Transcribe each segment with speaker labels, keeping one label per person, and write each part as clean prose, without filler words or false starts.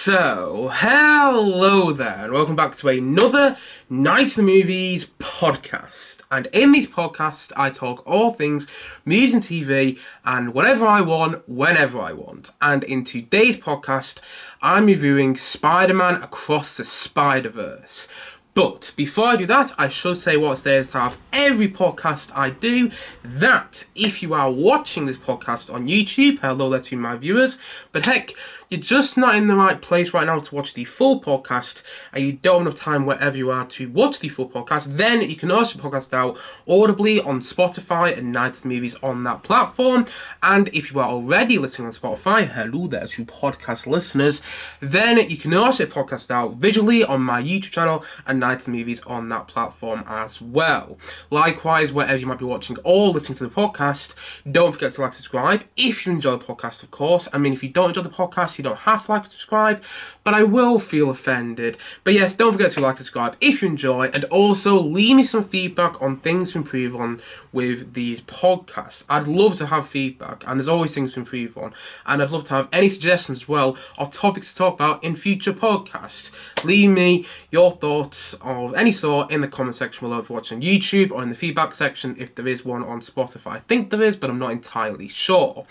Speaker 1: So, hello there, and welcome back to another Night in the Movies podcast. And in these podcasts, I talk all things movies and TV, and whatever I want, whenever I want. And in today's podcast, I'm reviewing Spider-Man Across the Spider-Verse. But before I do that, I should say what says to have every podcast I do, that if you are watching this podcast on YouTube, hello there to my viewers, but heck, you're just not in the right place right now to watch the full podcast, and you don't have time wherever you are to watch the full podcast, then you can also podcast out audibly on Spotify and Night of the Movies on that platform. And if you are already listening on Spotify, hello there to podcast listeners, then you can also podcast out visually on my YouTube channel and Night of the Movies on that platform as well. Likewise, wherever you might be watching or listening to the podcast, don't forget to like and subscribe if you enjoy the podcast, of course. I mean, if you don't enjoy the podcast, you don't have to like and subscribe, but I will feel offended. But yes, don't forget to like and subscribe if you enjoy, and also leave me some feedback on things to improve on with these podcasts. I'd love to have feedback, and there's always things to improve on, and I'd love to have any suggestions as well of topics to talk about in future podcasts. Leave me your thoughts of any sort in the comment section below if you're watching YouTube, or in the feedback section if there is one on Spotify. I think there is, but I'm not entirely sure.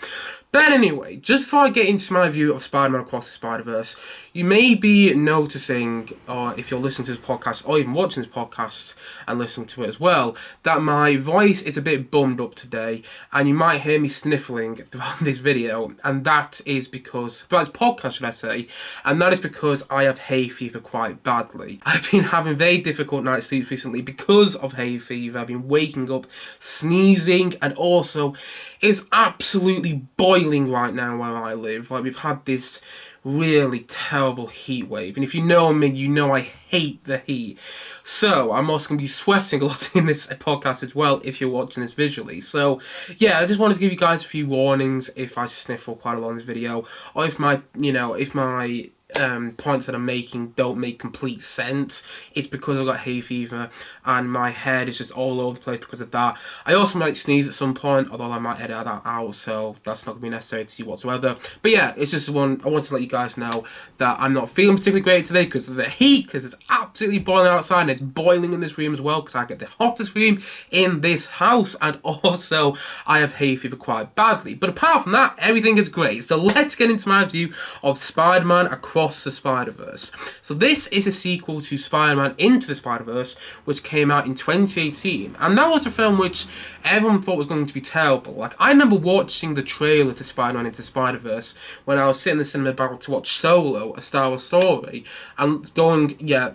Speaker 1: But anyway, just before I get into my view of Spider-Man Across the Spider-Verse, you may be noticing, or if you're listening to this podcast, or even watching this podcast and listening to it as well, that my voice is a bit bummed up today, and you might hear me sniffling throughout this video, and that is because, throughout this podcast should I say, and that is because I have hay fever quite badly. I've been having very difficult night's sleep recently because of hay fever. I've been waking up sneezing, and also it's absolutely boiling right now where I live. Like, we've had this really terrible heat wave, and if you know me, you know I hate the heat. So I'm also going to be sweating a lot in this podcast as well if you're watching this visually. So yeah, I just wanted to give you guys a few warnings if I sniffle quite a lot in this video, or if my points that I'm making don't make complete sense. It's because I've got hay fever and my head is just all over the place because of that. I also might sneeze at some point, although I might edit that out, so that's not going to be necessary to you whatsoever. But yeah, it's just one, I want to let you guys know that I'm not feeling particularly great today because of the heat, because it's absolutely boiling outside, and it's boiling in this room as well because I get the hottest room in this house, and also I have hay fever quite badly. But apart from that, everything is great. So let's get into my view of Spider-Man Across the Spider-Verse. So this is a sequel to Spider-Man Into the Spider-Verse, which came out in 2018, and that was a film which everyone thought was going to be terrible. Like, I remember watching the trailer to Spider-Man Into the Spider-Verse when I was sitting in the cinema about to watch Solo, A Star Wars Story, and going, yeah,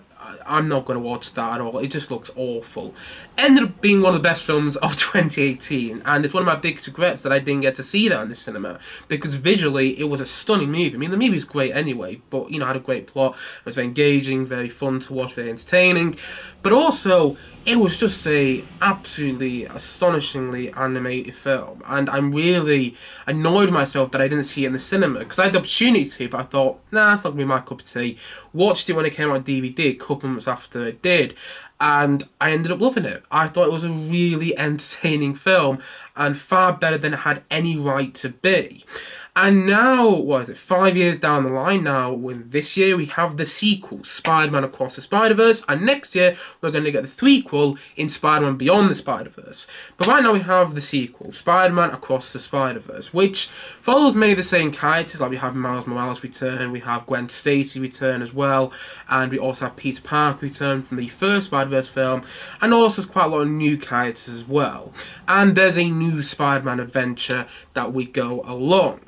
Speaker 1: I'm not going to watch that at all. It just looks awful. Ended up being one of the best films of 2018, and it's one of my biggest regrets that I didn't get to see that in the cinema, because visually it was a stunning movie. I mean, the movie was great anyway, but, you know, had a great plot. It was very engaging, very fun to watch, very entertaining, but also it was just a absolutely astonishingly animated film, and I'm really annoyed with myself that I didn't see it in the cinema, because I had the opportunity to, but I thought, nah, it's not going to be my cup of tea. Watched it when it came out on DVD a couple months after it did, and I ended up loving it. I thought it was a really entertaining film, and far better than it had any right to be. And now, what is it, 5 years down the line now, when this year we have the sequel, Spider-Man Across the Spider-Verse, and next year we're going to get the threequel in Spider-Man Beyond the Spider-Verse. But right now we have the sequel, Spider-Man Across the Spider-Verse, which follows many of the same characters. Like, we have Miles Morales return, we have Gwen Stacy return as well, and we also have Peter Parker return from the first Spider-Verse film, and also there's quite a lot of new characters as well. And there's a new Spider-Man adventure that we go along.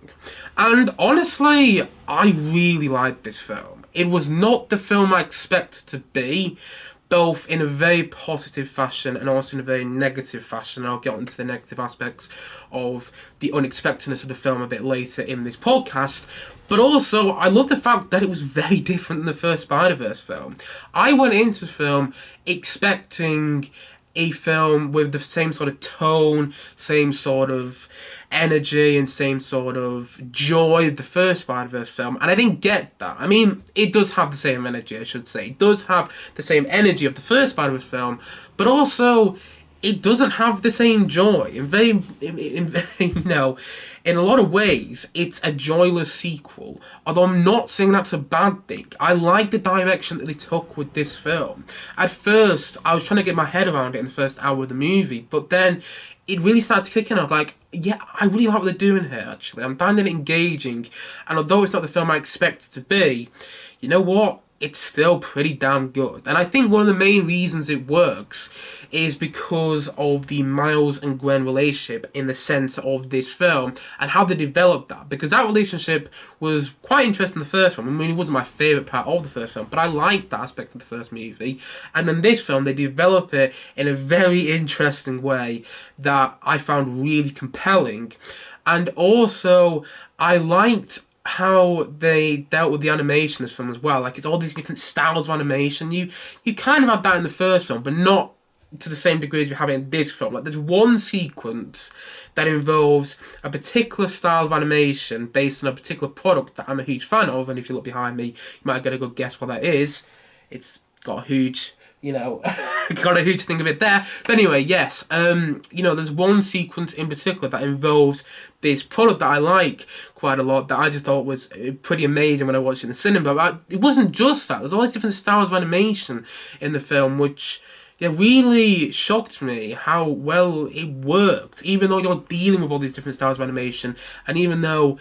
Speaker 1: And honestly, I really liked this film. It was not the film I expected to be, both in a very positive fashion and also in a very negative fashion. I'll get onto the negative aspects of the unexpectedness of the film a bit later in this podcast. But also, I love the fact that it was very different than the first Spider-Verse film. I went into the film expecting a film with the same sort of tone, same sort of energy, and same sort of joy of the first Spider-Verse film, and I didn't get that. I mean, it does have the same energy, I should say. It does have the same energy of the first Spider-Verse film, but also it doesn't have the same joy. In a lot of ways, it's a joyless sequel. Although I'm not saying that's a bad thing. I like the direction that they took with this film. At first, I was trying to get my head around it in the first hour of the movie, but then it really started to kick in. I was like, yeah, I really like what they're doing here, actually. I'm finding it engaging. And although it's not the film I expected it to be, you know what? It's still pretty damn good. And I think one of the main reasons it works is because of the Miles and Gwen relationship in the sense of this film and how they developed that. Because that relationship was quite interesting in the first film. I mean, it wasn't my favourite part of the first film, but I liked that aspect of the first movie. And in this film, they develop it in a very interesting way that I found really compelling. And also, I liked how they dealt with the animation in this film as well. Like, it's all these different styles of animation. You kind of had that in the first film, but not to the same degree as you have it in this film. Like, there's one sequence that involves a particular style of animation based on a particular product that I'm a huge fan of, and if you look behind me, you might get a good guess what that is. It's got a huge... got a huge thing of it there. But anyway, yes, there's one sequence in particular that involves this product that I like quite a lot that I just thought was pretty amazing when I watched it in the cinema. But it wasn't just that. There's all these different styles of animation in the film, which really shocked me how well it worked, even though you're dealing with all these different styles of animation, and even though...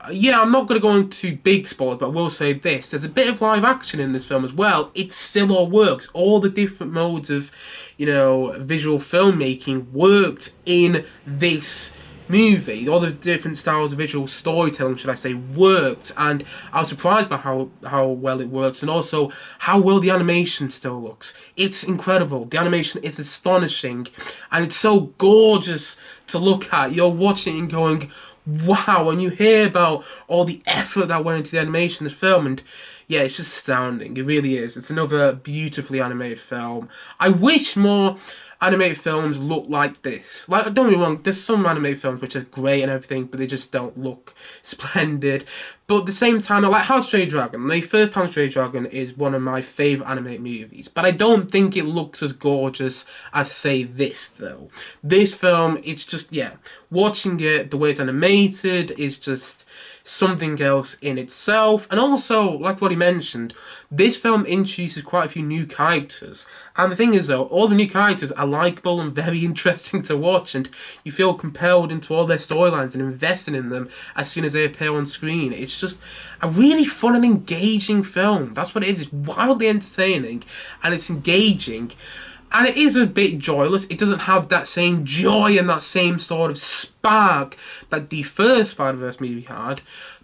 Speaker 1: I'm not going to go into big spoilers, but I will say this. There's a bit of live action in this film as well. It still all works. All the different modes of, visual filmmaking worked in this movie. All the different styles of visual storytelling, should I say, worked. And I was surprised by how well it works, and also how well the animation still looks. It's incredible. The animation is astonishing, and it's so gorgeous to look at. You're watching it and going... wow, when you hear about all the effort that went into the animation of the film, and yeah, it's just astounding. It really is. It's another beautifully animated film. I wish more animated films look like this. Like, don't get me wrong, there's some animated films which are great and everything, but they just don't look splendid. But at the same time, I like How to Train Your Dragon. The first How to Train Your Dragon is one of my favourite animated movies, but I don't think it looks as gorgeous as, say, this, though. This film, it's just, watching it, the way it's animated is just something else in itself. And also, like what he mentioned, this film introduces quite a few new characters. And the thing is, though, all the new characters are likeable and very interesting to watch, and you feel compelled into all their storylines and invested in them as soon as they appear on screen. It's just a really fun and engaging film. That's what it is. It's wildly entertaining, and it's engaging. And it is a bit joyless. It doesn't have that same joy and that same sort of spark that the first Spider-Verse movie had.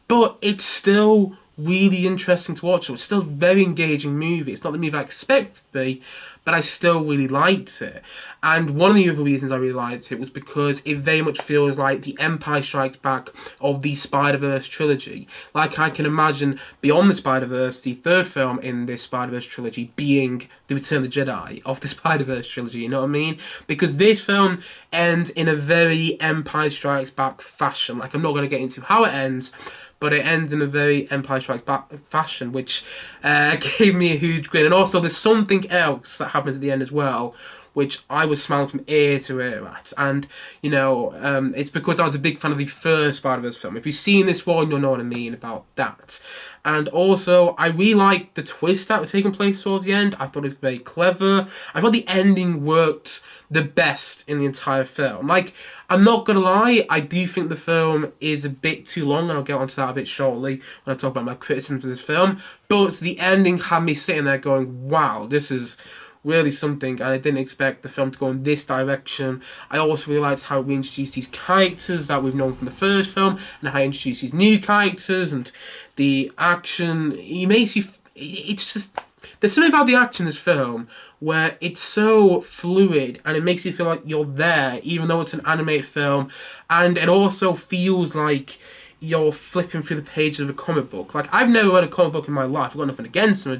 Speaker 1: But it's still really interesting to watch. It's still a very engaging movie. It's not the movie I expected it to be, but I still really liked it. And one of the other reasons I really liked it was because it very much feels like the Empire Strikes Back of the Spider-Verse trilogy. Like, I can imagine Beyond the Spider-Verse, the third film in this Spider-Verse trilogy, being The Return of the Jedi of the Spider-Verse trilogy, you know what I mean? Because this film ends in a very Empire Strikes Back fashion. Like, I'm not going to get into how it ends, but it ends in a very Empire Strikes Back fashion, which gave me a huge grin. And also, there's something else that happens at the end as well, which I was smiling from ear to ear at. And, it's because I was a big fan of the first Spider-Verse film. If you've seen this one, you'll know what I mean about that. And also, I really liked the twist that was taking place towards the end. I thought it was very clever. I thought the ending worked the best in the entire film. Like, I'm not going to lie, I do think the film is a bit too long, and I'll get onto that a bit shortly when I talk about my criticisms of this film. But the ending had me sitting there going, wow, this is really something, and I didn't expect the film to go in this direction. I also realised how we introduced these characters that we've known from the first film, and how I introduced these new characters, and the action, it's just... There's something about the action in this film where it's so fluid and it makes you feel like you're there, even though it's an animated film, and it also feels like you're flipping through the pages of a comic book. Like, I've never read a comic book in my life. I've got nothing against them,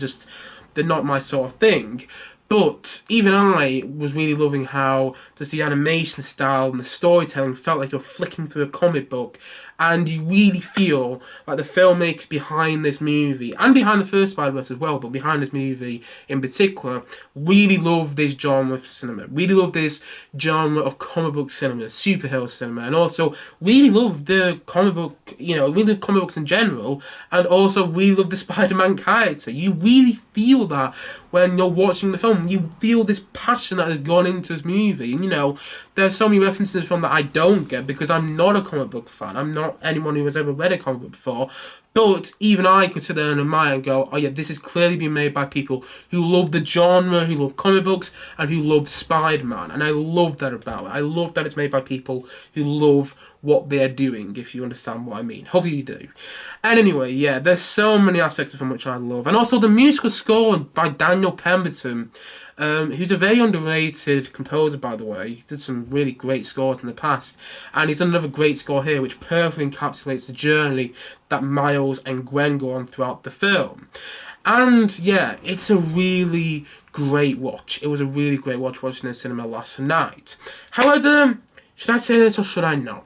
Speaker 1: they're not my sort of thing. But even I was really loving how just the animation style and the storytelling felt like you're flicking through a comic book, and you really feel like the filmmakers behind this movie, and behind the first Spider-Verse as well, but behind this movie in particular, really love this genre of cinema, really love this genre of comic book cinema, superhero cinema, and also really love the comic book, really love comic books in general, and also really love the Spider-Man character. You really feel that when you're watching the film. You feel this passion that has gone into this movie. And, there's so many references from that I don't get because I'm not a comic book fan. I'm not anyone who has ever read a comic book before. But even I could sit there and admire and go, oh yeah, this has clearly been made by people who love the genre, who love comic books, and who love Spider-Man. And I love that about it. I love that it's made by people who love what they're doing, if you understand what I mean. Hopefully you do. And anyway, yeah, there's so many aspects of it which I love. And also the musical score by Daniel Pemberton, who's a very underrated composer, by the way. He did some really great scores in the past. And he's done another great score here, which perfectly encapsulates the journey that Miles and Gwen go on throughout the film. And yeah, it's a really great watch. It was a really great watch watching in the cinema last night. However, should I say this or should I not?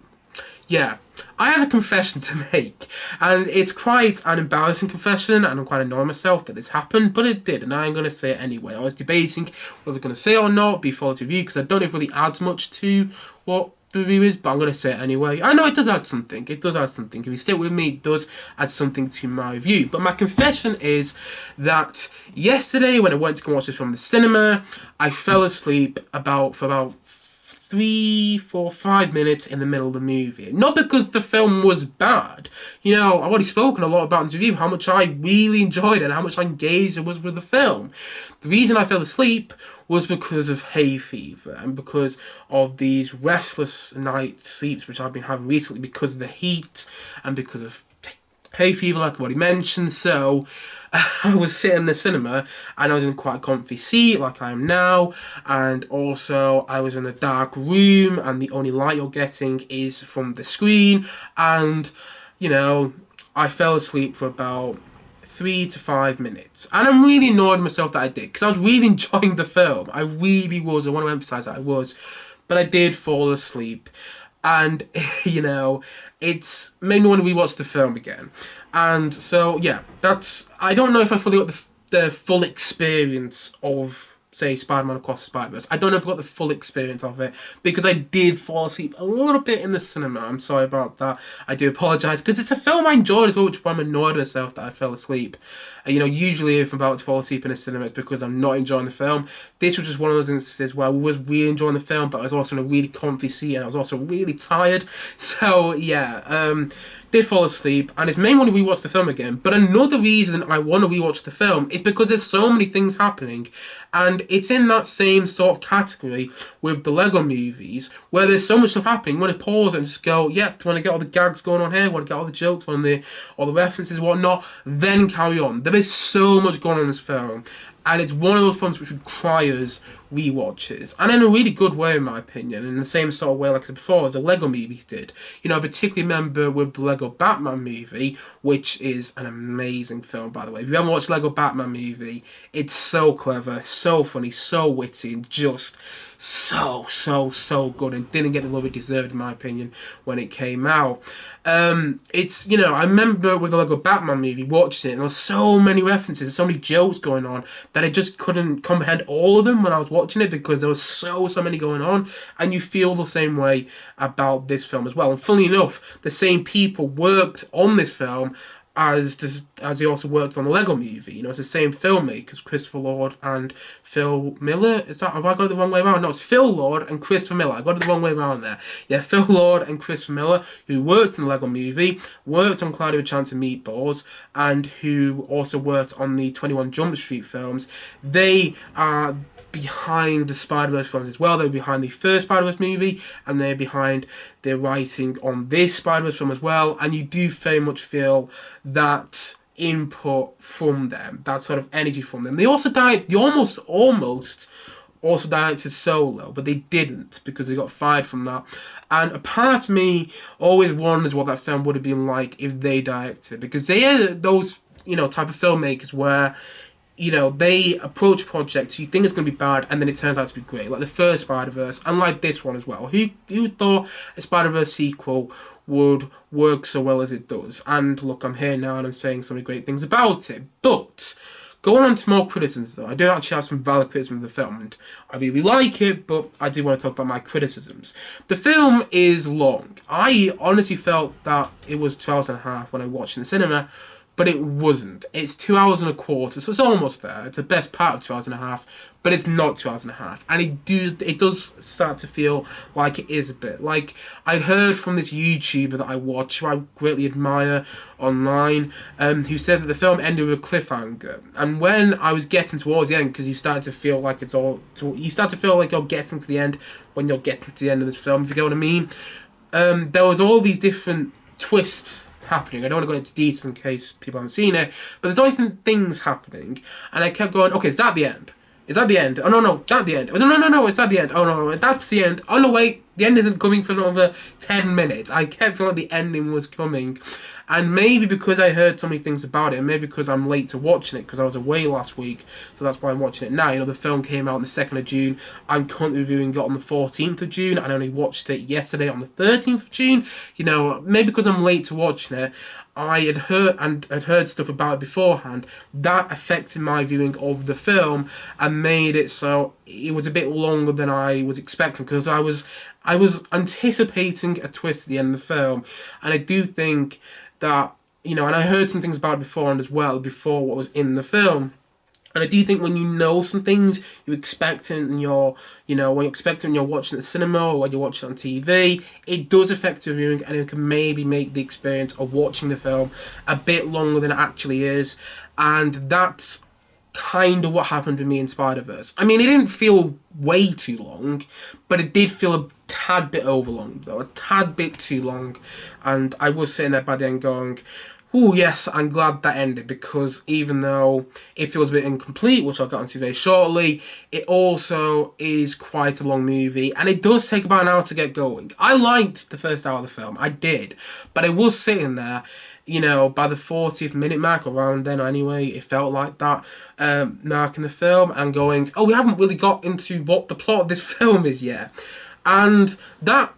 Speaker 1: Yeah, I have a confession to make, and it's quite an embarrassing confession, and I'm quite annoyed myself that this happened, but it did, and I'm going to say it anyway. I was debating whether I'm going to say it or not before the review, because I don't know if it really adds much to what the review is, but I'm going to say it anyway. I know it does add something. It does add something. If you stick with me, it does add something to my review. But my confession is that yesterday, when I went to go watch this from the cinema, I fell asleep for about 3, 4, 5 minutes in the middle of the movie. Not because the film was bad. I've already spoken a lot about in this review how much I really enjoyed it and how much I engaged I was with the film. The reason I fell asleep was because of hay fever and because of these restless night sleeps which I've been having recently because of the heat and because of hay fever, like I've already mentioned. So I was sitting in the cinema and I was in quite a comfy seat like I am now, and also I was in a dark room and the only light you're getting is from the screen, and I fell asleep for about 3 to 5 minutes, and I'm really annoyed with myself that I did, because I was really enjoying the film. I really was. I want to emphasize that I was, but I did fall asleep. And, it's made me want to rewatch the film again. And so, yeah, I don't know if I fully got the full experience of, say, Spider-Man Across the Spider-Verse. I don't know if I got the full experience of it, because I did fall asleep a little bit in the cinema. I'm sorry about that. I do apologise, because it's a film I enjoyed as well, which I'm annoyed with myself that I fell asleep. Usually if I'm about to fall asleep in a cinema, it's because I'm not enjoying the film. This was just one of those instances where I was really enjoying the film, but I was also in a really comfy seat, and I was also really tired. So, yeah, did fall asleep, and it's made me want to rewatch the film again. But another reason I want to rewatch the film is because there's so many things happening, and it's in that same sort of category with the Lego movies, where there's so much stuff happening. You want to pause and just go, yeah, do you want to get all the gags going on here? Want to get all the jokes, all the references, whatnot? Then carry on. There is so much going on in this film, and it's one of those films which requires rewatches, and in a really good way, in my opinion, in the same sort of way, like I said before, as the Lego movies did. I particularly remember with the Lego Batman movie, which is an amazing film, by the way. If you haven't watched Lego Batman movie, it's so clever, so funny, so witty, and just so good, and didn't get the love it deserved, in my opinion, when it came out. I remember with the Lego Batman movie, watching it, and there were so many references, so many jokes going on, that I just couldn't comprehend all of them when I was watching it, because there was so many going on, and you feel the same way about this film as well. And funnily enough, the same people worked on this film as he also worked on the Lego movie. It's the same filmmakers, Christopher Lord and Phil Miller. Have I got it the wrong way around? No, it's Phil Lord and Christopher Miller. I got it the wrong way around there. Yeah, Phil Lord and Christopher Miller, who worked in the Lego movie, worked on Cloudy with Chance of Meatballs, and who also worked on the 21 Jump Street films. They are behind the Spider-Verse films as well. They're behind the first Spider-Verse movie, and they're behind the writing on this Spider-Verse film as well, and you do very much feel that input from them, that sort of energy from them. They almost also directed Solo, but they didn't, because they got fired from that. And a part of me always wonders what that film would have been like if they directed, because they are those, type of filmmakers where they approach projects, you think it's going to be bad, and then it turns out to be great. Like the first Spider-Verse, and like this one as well. Who thought a Spider-Verse sequel would work so well as it does? And look, I'm here now and I'm saying so many great things about it. But going on to more criticisms, though, I do actually have some valid criticism of the film, and I really like it, but I do want to talk about my criticisms. The film is long. I honestly felt that it was 2 hours and a half when I watched it in the cinema, but it wasn't. It's 2 hours and a quarter, so it's almost there. It's the best part of 2 hours and a half, but it's not 2 hours and a half. And it does start to feel like it is a bit. Like, I heard from this YouTuber that I watch, who I greatly admire online, who said that the film ended with a cliffhanger. And when I was getting towards the end, because you start to feel like you start to feel like you're getting to the end when you're getting to the end of this film, if you get what I mean. There was all these different twists happening. I don't want to go into details in case people haven't seen it, but there's always things happening, and I kept going, okay, is that the end? Is that the end? Oh no, that's the end. Oh no, is that the end? Oh no, that's the end. Oh no, wait, the end isn't coming for another 10 minutes. I kept feeling like the ending was coming, and maybe because I heard so many things about it, and maybe because I'm late to watching it because I was away last week, so that's why I'm watching it now. The film came out on the 2nd of June. I'm currently reviewing it on the 14th of June. I only watched it yesterday on the 13th of June. Maybe because I'm late to watching it, I had heard stuff about it beforehand that affected my viewing of the film and made it so it was a bit longer than I was expecting, because I was anticipating a twist at the end of the film, and I do think that and I heard some things about it beforehand as well, before what was in the film. And I do think when you know some things, you expect it and when you expect it and you're watching it at the cinema or when you're watching it on TV, it does affect your viewing, and it can maybe make the experience of watching the film a bit longer than it actually is. And that's kind of what happened with me in Spider-Verse. I mean, it didn't feel way too long, but it did feel a tad bit overlong, though. A tad bit too long. And I was sitting there by the end going, oh yes, I'm glad that ended, because even though it feels a bit incomplete, which I'll get onto very shortly, it also is quite a long movie, and it does take about an hour to get going. I liked the first hour of the film, I did, but I was sitting there, by the 40th minute mark, around then anyway, it felt like that mark in the film, and going, oh, we haven't really got into what the plot of this film is yet. And that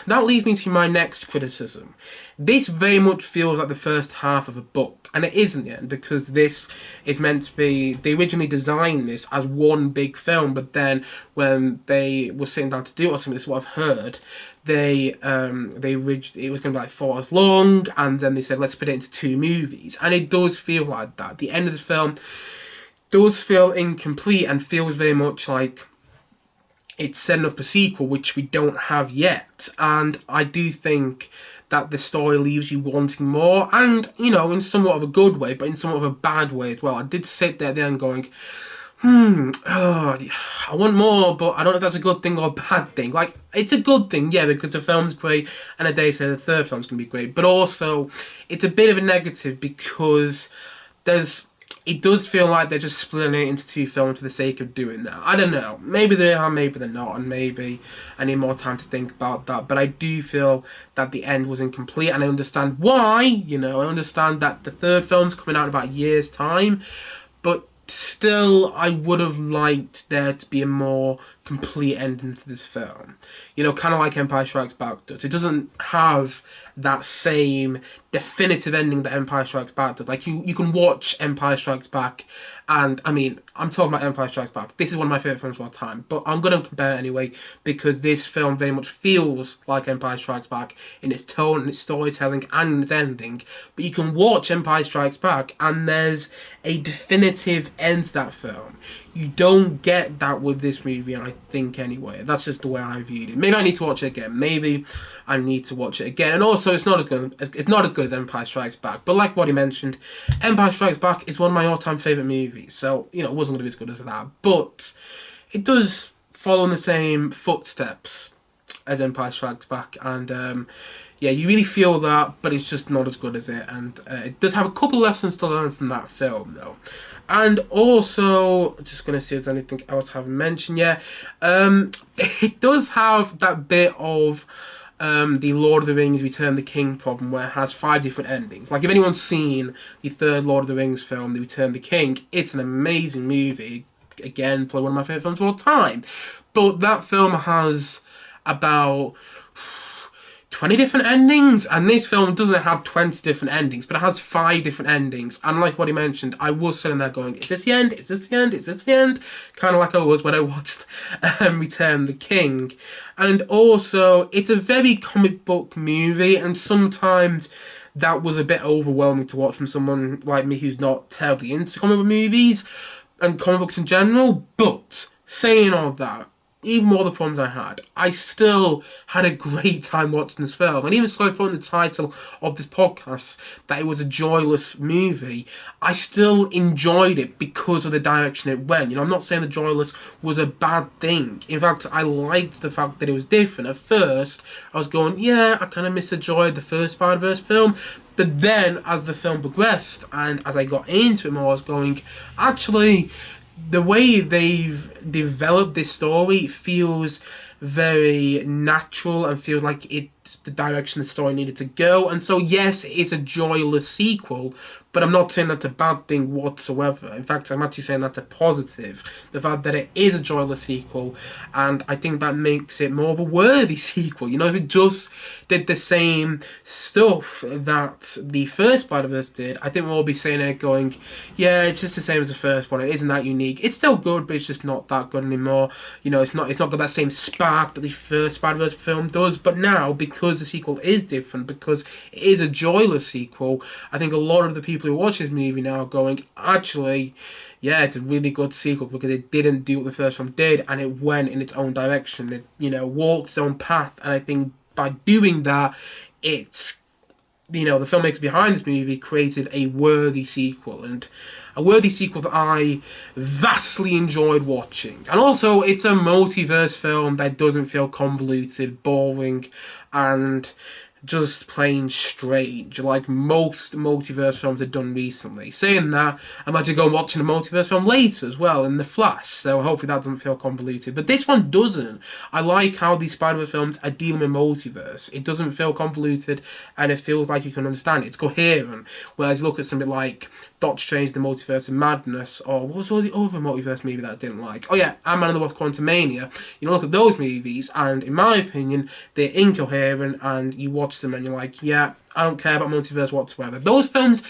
Speaker 1: leads me to my next criticism. This very much feels like the first half of a book, and it isn't yet, because this is meant to be, they originally designed this as one big film, but then when they were sitting down to do it or something, this is what I've heard, it was going to be like 4 hours long, and then they said, let's put it into 2 movies, and it does feel like that. The end of the film does feel incomplete and feels very much like it's setting up a sequel, which we don't have yet. And I do think that the story leaves you wanting more, and, in somewhat of a good way, but in somewhat of a bad way as well. I did sit there then going, I want more, but I don't know if that's a good thing or a bad thing. Like, it's a good thing, yeah, because the film's great, and a day say the third film's going to be great, but also, it's a bit of a negative, because it does feel like they're just splitting it into 2 films for the sake of doing that. I don't know. Maybe they are, maybe they're not, and maybe I need more time to think about that. But I do feel that the end was incomplete, and I understand why. I understand that the third film's coming out in about a year's time, but still, I would have liked there to be a more complete ending to this film. Kind of like Empire Strikes Back does. It doesn't have that same definitive ending that Empire Strikes Back does. Like, you can watch Empire Strikes Back, and, I mean, I'm talking about Empire Strikes Back. This is one of my favourite films of all time, but I'm going to compare it anyway, because this film very much feels like Empire Strikes Back in its tone, and its storytelling, and its ending. But you can watch Empire Strikes Back, and there's a definitive end to that film. You don't get that with this movie, I think, anyway. That's just the way I viewed it. Maybe I need to watch it again. Maybe I need to watch it again. And also, it's not as good as Empire Strikes Back. But like what he mentioned, Empire Strikes Back is one of my all-time favourite movies. So, it wasn't going to be as good as that. But it does follow in the same footsteps as Empire Strikes Back. And, you really feel that, but it's just not as good as it. And it does have a couple lessons to learn from that film, though. And also, just going to see if there's anything else I haven't mentioned yet. It does have that bit of the Lord of the Rings Return of the King problem, where it has 5 different endings. Like, if anyone's seen the third Lord of the Rings film, The Return of the King, it's an amazing movie. Again, probably one of my favourite films of all time. But that film has about 20 different endings, and this film doesn't have 20 different endings, but it has 5 different endings. And like what he mentioned, I was sitting there going, is this the end? Is this the end? Is this the end? Kind of like I was when I watched Return of the King. And also, it's a very comic book movie, and sometimes that was a bit overwhelming to watch from someone like me who's not terribly into comic book movies and comic books in general. But saying all that, even more the problems I had, I still had a great time watching this film. And even so I put in the title of this podcast that it was a joyless movie, I still enjoyed it because of the direction it went. You know, I'm not saying the Joyless was a bad thing. In fact, I liked the fact that it was different. At first, I was going, yeah, I kind of miss the joy of the first Spider-Verse film. But then, as the film progressed and as I got into it more, I was going, actually, the way they've developed this story feels very natural and feels like it's the direction the story needed to go. And so, yes, it's a joyless sequel, but I'm not saying that's a bad thing whatsoever. In fact, I'm actually saying that's a positive. The fact that it is a joyless sequel, and I think that makes it more of a worthy sequel. You know, if it just did the same stuff that the first Spider-Verse did, I think we'll all be sitting there going, yeah, it's just the same as the first one. It isn't that unique. It's still good, but it's just not that good anymore. You know, it's not got that same spark that the first Spider-Verse film does. But now, because the sequel is different, because it is a joyless sequel, I think a lot of the people who watch this movie now are going, actually, yeah, it's a really good sequel because it didn't do what the first one did, and it went in its own direction. It, you know, walked its own path, and I think by doing that, it's, you know, the filmmakers behind this movie created a worthy sequel, and a worthy sequel that I vastly enjoyed watching. And also, it's a multiverse film that doesn't feel convoluted, boring, and just plain strange, like most multiverse films have done recently. Saying that, I'm actually going watching a multiverse film later as well, in The Flash, so hopefully that doesn't feel convoluted. But this one doesn't. I like how these Spider-Man films are dealing with multiverse. It doesn't feel convoluted, and it feels like you can understand it. It's coherent. Whereas you look at something like Doctor Strange, The Multiverse of Madness, or what was all the other multiverse movie that I didn't like? Oh yeah, Ant-Man and the Wasp: Quantumania. You know, look at those movies, and in my opinion, they're incoherent, and you watch them and you're like, yeah, I don't care about multiverse whatsoever. Those films,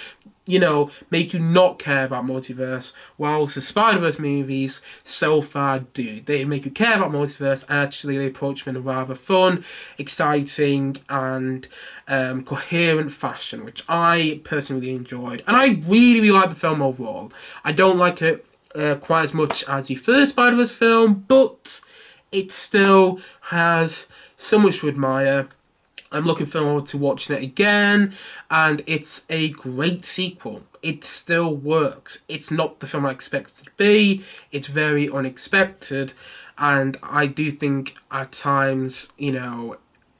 Speaker 1: you know, make you not care about multiverse, whilst the Spider-Verse movies so far do. They make you care about multiverse, and actually they approach them in a rather fun, exciting, and coherent fashion, which I personally enjoyed. And I really, really like the film overall. I don't like it quite as much as the first Spider-Verse film, but it still has so much to admire. I'm looking forward to watching it again, and it's a great sequel. It still works. It's not the film I expected it to be. It's very unexpected, and I do think at times, you know,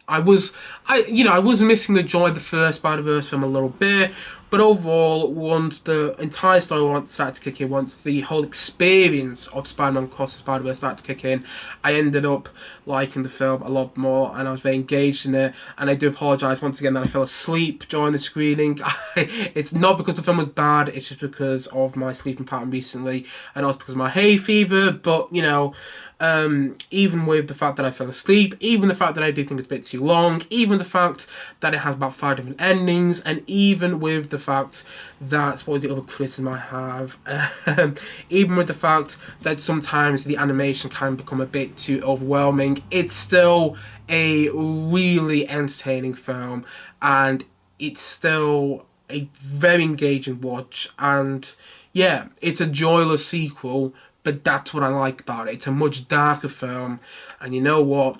Speaker 1: I was missing the joy of the first Spider-Verse film a little bit, but overall, once the entire story started to kick in, once the whole experience of Spider-Man Across the Spider-Verse started to kick in, I ended up liking the film a lot more, and I was very engaged in it. And I do apologise once again that I fell asleep during the screening. It's not because the film was bad, it's just because of my sleeping pattern recently, and also because of my hay fever. But, you know, even with the fact that I fell asleep, even the fact that I do think it's a bit too long, even the fact that it has about 5 different endings, and even with the fact that, what was the other criticism I have, even with the fact that sometimes the animation can become a bit too overwhelming, it's still a really entertaining film, and it's still a very engaging watch. And yeah, it's a joyless sequel, but that's what I like about it. It's a much darker film, and you know what?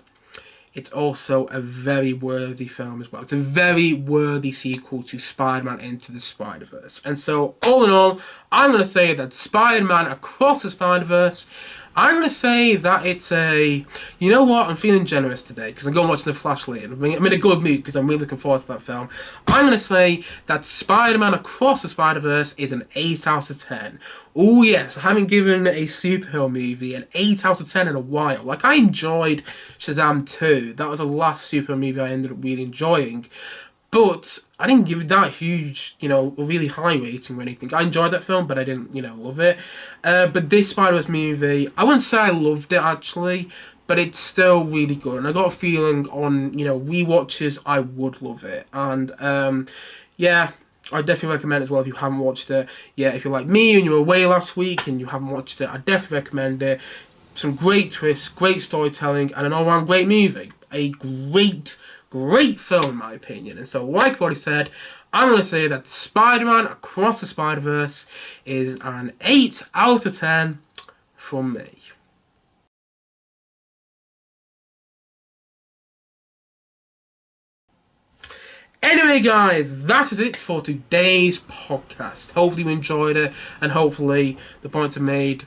Speaker 1: It's also a very worthy film as well. It's a very worthy sequel to Spider-Man Into the Spider-Verse. And so, all in all, I'm going to say that Spider-Man Across the Spider-Verse, I'm going to say that it's a... You know what? I'm feeling generous today because I'm going to watch The Flash later. I'm in a good mood because I'm really looking forward to that film. I'm going to say that Spider-Man Across the Spider-Verse is an 8 out of 10. Oh yes, I haven't given a superhero movie an 8 out of 10 in a while. Like, I enjoyed Shazam 2. That was the last superhero movie I ended up really enjoying. But I didn't give it that huge, really high rating or anything. I enjoyed that film, but I didn't, love it. But this Spider-Verse movie, I wouldn't say I loved it, actually, but it's still really good. And I got a feeling on, rewatches, I would love it. And, yeah, I definitely recommend it as well if you haven't watched it. Yeah, if you're like me and you were away last week and you haven't watched it, I definitely recommend it. Some great twists, great storytelling, and an all-round great movie. A great film in my opinion. And so, like what I said, I'm going to say that Spider-Man Across the Spider-Verse is an 8 out of 10 from me. Anyway, guys, that is it for today's podcast. Hopefully you enjoyed it, and hopefully the points I made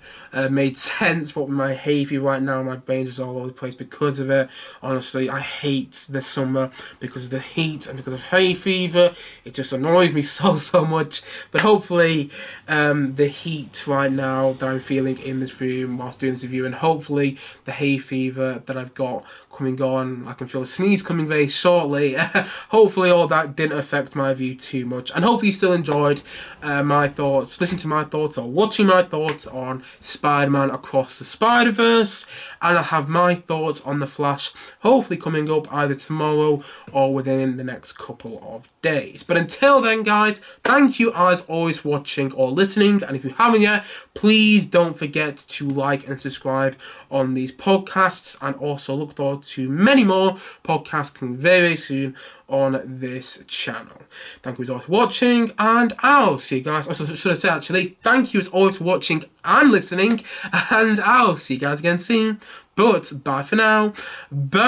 Speaker 1: sense. But my hay fever right now, my brain's just all over the place because of it. Honestly, I hate the summer because of the heat and because of hay fever. It just annoys me so much. But hopefully, the heat right now that I'm feeling in this room whilst doing this review, and hopefully the hay fever that I've got coming on, I can feel a sneeze coming very shortly. Hopefully all that didn't affect my view too much, and hopefully you still enjoyed my thoughts, listening to my thoughts or watching my thoughts on Spider-Man Across the Spider-Verse. And I'll have my thoughts on The Flash hopefully coming up either tomorrow or within the next couple of days. But until then, guys, thank you as always for watching or listening, and if you haven't yet, please don't forget to like and subscribe on these podcasts, and also look forward to many more podcasts coming very soon on this channel. Thank you as always for watching, and I'll see you guys. Also, should I say actually, thank you as always for watching and listening, and I'll see you guys again soon. But bye for now. Bye.